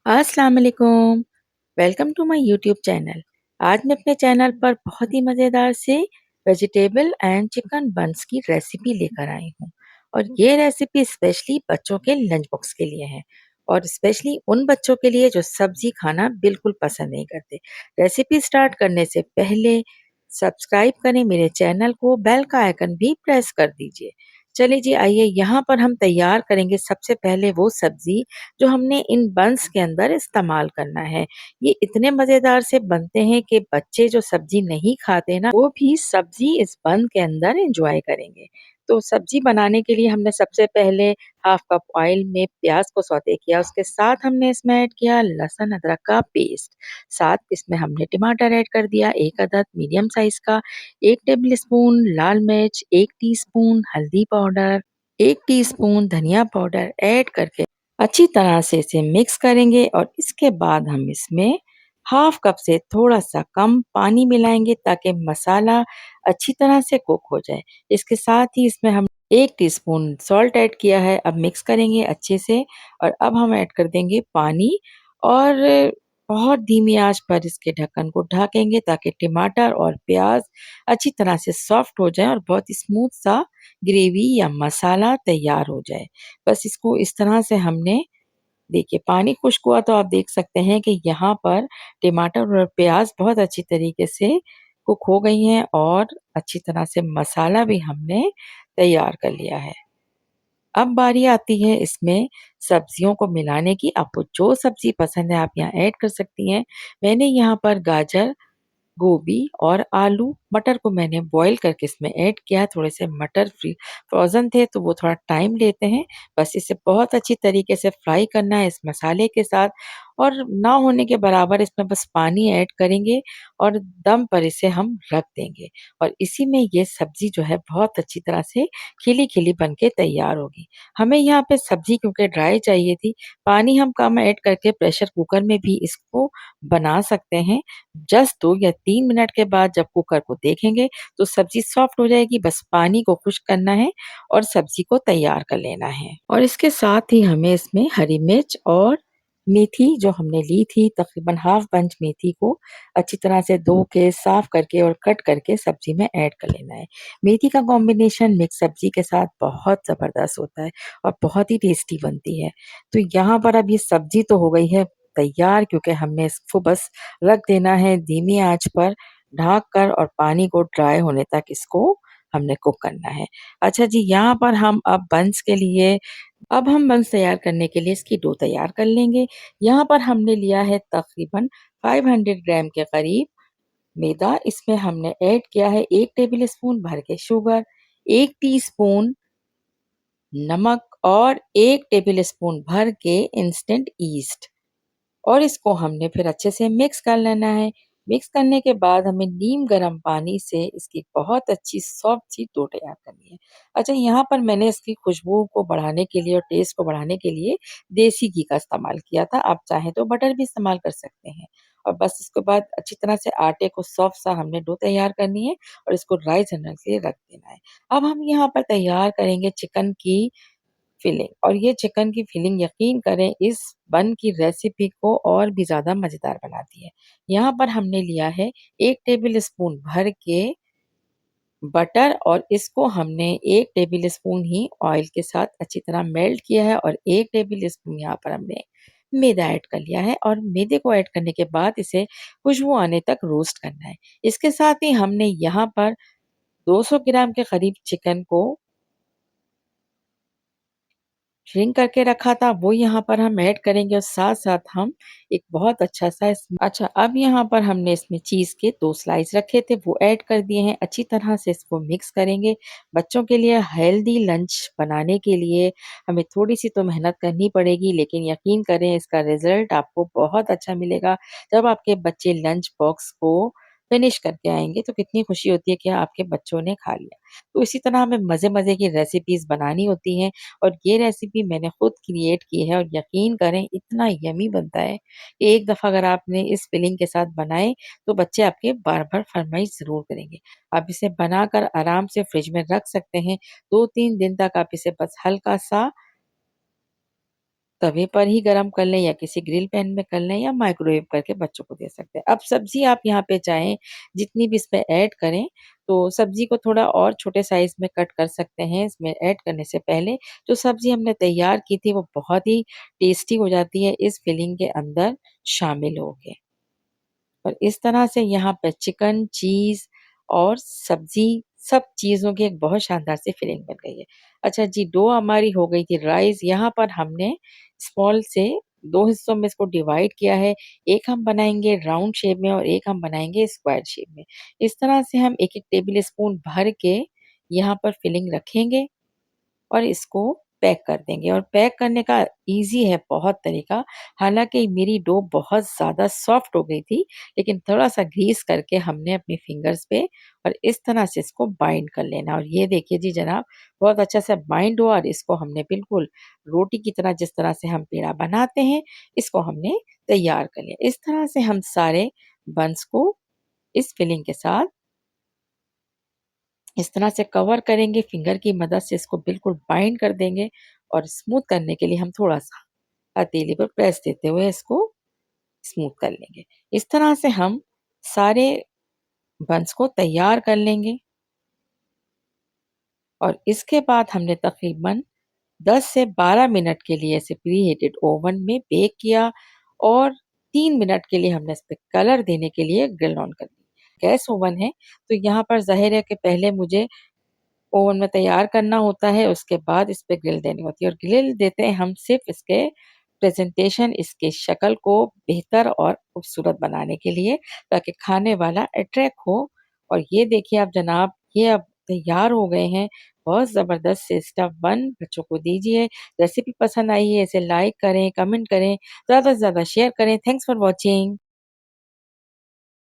अस्सलाम वालेकुम। Welcome to my YouTube channel. आज मैं अपने चैनल पर बहुत ही मज़ेदार से वेजिटेबल एंड चिकन बन्स की रेसिपी लेकर आई हूँ। और ये रेसिपी स्पेशली बच्चों के लंच बॉक्स के लिए है और स्पेशली उन बच्चों के लिए जो सब्जी खाना बिल्कुल पसंद नहीं करते। रेसिपी स्टार्ट करने से पहले सब्सक्राइब करें मेरे चैनल को, बेल का आइकन भी प्रेस कर दीजिए। चलिए जी, आइए यहाँ पर हम तैयार करेंगे सबसे पहले वो सब्जी जो हमने इन बन्स के अंदर इस्तेमाल करना है। ये इतने मज़ेदार से बनते हैं कि बच्चे जो सब्जी नहीं खाते ना, वो भी सब्जी इस बन के अंदर एंजॉय करेंगे। तो सब्जी बनाने के लिए हमने सबसे पहले हाफ कप ऑयल में प्याज को सौते किया, उसके साथ हमने इसमें ऐड किया लहसुन अदरक का पेस्ट, साथ इसमें हमने टमाटर ऐड कर दिया 1 अदद मीडियम साइज़ का, 1 टेबल स्पून लाल मिर्च, 1 टीस्पून हल्दी पाउडर, 1 टीस्पून धनिया पाउडर ऐड करके अच्छी तरह से इसे मिक्स करेंगे और इसके बाद हम इसमें हाफ कप से थोड़ा-सा कम पानी मिलाएँगे ताकि मसाला अच्छी तरह से कुक हो जाए। इसके साथ ही इसमें हम 1 टीस्पून सॉल्ट ऐड किया है। अब मिक्स करेंगे अच्छे से और अब हम ऐड कर देंगे पानी और बहुत धीमी आँच पर इसके ढक्कन को ढकेंगे ताकि टमाटर और प्याज़ अच्छी तरह से सॉफ्ट हो जाएँ और बहुत स्मूथ सा ग्रेवी या मसाला तैयार हो जाए। बस इसको इस तरह से हमने देखिए पानी खुश्क हुआ तो आप देख सकते हैं कि यहाँ पर टमाटर और प्याज़ बहुत अच्छी तरीके से कुक हो गई हैं और अच्छी तरह से मसाला भी हमने तैयार कर लिया है। अब बारी आती है इसमें सब्जियों को मिलाने की। आपको जो सब्ज़ी पसंद है आप यहाँ ऐड कर सकती हैं। मैंने यहाँ पर गाजर, गोभी और आलू, मटर को मैंने बॉयल करके इसमें ऐड किया है। थोड़े से मटर फ्रोज़न थे तो वो थोड़ा टाइम लेते हैं। बस इसे बहुत अच्छी तरीके से फ्राई करना है इस मसाले के साथ और ना होने के बराबर इसमें बस पानी ऐड करेंगे और दम पर इसे हम रख देंगे और इसी में ये सब्ज़ी जो है बहुत अच्छी तरह से खिली-खिली बन के तैयार होगी। हमें यहाँ पे सब्ज़ी क्योंकि ड्राई चाहिए थी, पानी हम कम ऐड करके प्रेशर कुकर में भी इसको बना सकते हैं। जस्ट 2 या 3 मिनट के बाद जब कुकर को देखेंगे तो सब्ज़ी सॉफ्ट हो जाएगी, बस पानी को खुश्क करना है और सब्ज़ी को तैयार कर लेना है। और इसके साथ ही हमें इसमें हरी मिर्च और मेथी जो हमने ली थी तकरीबन हाफ बंच मेथी को अच्छी तरह से धो के, साफ करके और कट करके सब्ज़ी में ऐड कर लेना है। मेथी का कॉम्बिनेशन मिक्स सब्ज़ी के साथ बहुत ज़बरदस्त होता है और बहुत ही टेस्टी बनती है। तो यहाँ पर अब ये सब्ज़ी तो हो गई है तैयार क्योंकि हमने इसको बस रख देना है धीमी आँच पर ढक कर और पानी को ड्राई होने तक इसको हमने कुक करना है। अच्छा जी, यहाँ पर हम अब हम बंस तैयार करने के लिए इसकी डो तैयार कर लेंगे। यहाँ पर हमने लिया है तकरीबन 500 ग्राम के करीब मैदा। इसमें हमने ऐड किया है 1 टेबल स्पून भर के शुगर, 1 टीस्पून नमक और 1 टेबल स्पून भर के इंस्टेंट यीस्ट। और इसको हमने फिर अच्छे से मिक्स कर लेना है। मिक्स करने के बाद हमें नीम गर्म पानी से इसकी बहुत अच्छी सॉफ्ट सी डो तैयार करनी है। अच्छा, यहाँ पर मैंने इसकी खुशबू को बढ़ाने के लिए और टेस्ट को बढ़ाने के लिए देसी घी का इस्तेमाल किया था। आप चाहें तो बटर भी इस्तेमाल कर सकते हैं। और बस इसके बाद अच्छी तरह से आटे को सॉफ्ट सा हमने डो तैयार करनी है और इसको राइस होने के लिए रख देना है। अब हम यहाँ पर तैयार करेंगे चिकन की फिलिंग और ये चिकन की फिलिंग यकीन करें इस बन की रेसिपी को और भी ज़्यादा मज़ेदार बनाती है। यहाँ पर हमने लिया है 1 टेबल स्पून भर के बटर और इसको हमने 1 टेबल स्पून ही ऑयल के साथ अच्छी तरह मेल्ट किया है और 1 टेबल स्पून यहाँ पर हमने मैदा ऐड कर लिया है और मैदे को ऐड करने के बाद इसे खुशबू आने तक रोस्ट करना है। इसके साथ ही हमने यहाँ पर 200 ग्राम के करीब चिकन को श्रिंक करके रखा था वो यहाँ पर हम ऐड करेंगे और साथ-साथ हम एक बहुत अच्छा-सा अब यहाँ पर हमने इसमें चीज़ के 2 स्लाइस रखे थे वो ऐड कर दिए हैं। अच्छी तरह से इसको मिक्स करेंगे। बच्चों के लिए हेल्दी लंच बनाने के लिए हमें थोड़ी-सी तो मेहनत करनी पड़ेगी लेकिन यकीन करें इसका रिज़ल्ट आपको बहुत अच्छा मिलेगा। जब आपके बच्चे लंच बॉक्स को फिनिश करके आएँगे तो कितनी खुशी होती है कि आपके बच्चों ने खा लिया। तो इसी तरह हमें मज़े-मज़े की रेसिपीज़ बनानी होती हैं और ये रेसिपी मैंने खुद क्रिएट की है और यकीन करें इतना यम्मी बनता है कि एक दफ़ा अगर आपने इस फिलिंग के साथ बनाए तो बच्चे आपके बार-बार फरमाइश ज़रूर करेंगे। आप इसे बनाकर आराम से फ्रिज में रख सकते हैं। 2-3 दिन तक आप इसे बस हल्का-सा तवे पर ही गरम कर लें या किसी ग्रिल पैन में कर लें या माइक्रोवेव करके बच्चों को दे सकते हैं। अब सब्ज़ी आप यहाँ पे चाहें जितनी भी इसमें ऐड करें, तो सब्ज़ी को थोड़ा और छोटे साइज़ में कट कर सकते हैं इसमें ऐड करने से पहले। जो सब्ज़ी हमने तैयार की थी वो बहुत ही टेस्टी हो जाती है इस फिलिंग के अंदर शामिल होके। और इस तरह से यहाँ पे चिकन, चीज़ और सब्ज़ी सब चीज़ों की एक बहुत शानदार सी फिलिंग बन गई है। अच्छा जी, डो हमारी हो गई थी राइज़, यहाँ पर हमने स्मॉल से 2 हिस्सों में इसको डिवाइड किया है। एक हम बनाएँगे राउंड शेप में और एक हम बनाएँगे स्क्वायर शेप में। इस तरह से हम 1-1 टेबल स्पून भर के यहाँ पर फिलिंग रखेंगे और इसको पैक कर देंगे और पैक करने का ईज़ी है बहुत तरीका। हालाँकि मेरी डो बहुत ज़्यादा सॉफ्ट हो गई थी, लेकिन थोड़ा-सा ग्रीस करके हमने अपनी फिंगर्स पे और इस तरह से इसको बाइंड कर लेना और ये देखिए जी जनाब, बहुत अच्छा से बाइंड हुआ और इसको हमने बिल्कुल रोटी की तरह जिस तरह से हम पेड़ा बनाते हैं, इसको हमने तैयार कर लिया। इस तरह से हम सारे बन्स को इस फिलिंग के साथ इस तरह से कवर करेंगे, फिंगर की मदद से इसको बिल्कुल बाइंड कर देंगे और स्मूथ करने के लिए हम थोड़ा-सा हथेली पर प्रेस देते हुए इसको स्मूथ कर लेंगे। इस तरह से हम सारे बन्स को तैयार कर लेंगे और इसके बाद हमने तकरीबन 10 से 12 मिनट के लिए इसे प्रीहीटेड ओवन में बेक किया और 3 मिनट के लिए हमने इस पे कलर देने के लिए ग्रिल ऑन कर दिया। गैस ओवन है, तो यहाँ पर ज़ाहिर है कि पहले मुझे ओवन में तैयार करना होता है, उसके बाद इस पे ग्रिल देनी होती है और ग्रिल देते हैं हम सिर्फ़ इसके प्रेज़ेंटेशन, इसकी शक्ल को बेहतर और खूबसूरत बनाने के लिए, ताकि खाने वाला अट्रैक्ट हो और ये देखिए आप जनाब, ये अब तैयार हो गए हैं। बहुत ज़बरदस्त से स्टफ़ बन बच्चों को दीजिए। रेसिपी पसंद आई है, इसे लाइक करें, कमेंट करें, ज़्यादा से ज़्यादा शेयर करें। Thanks for watching.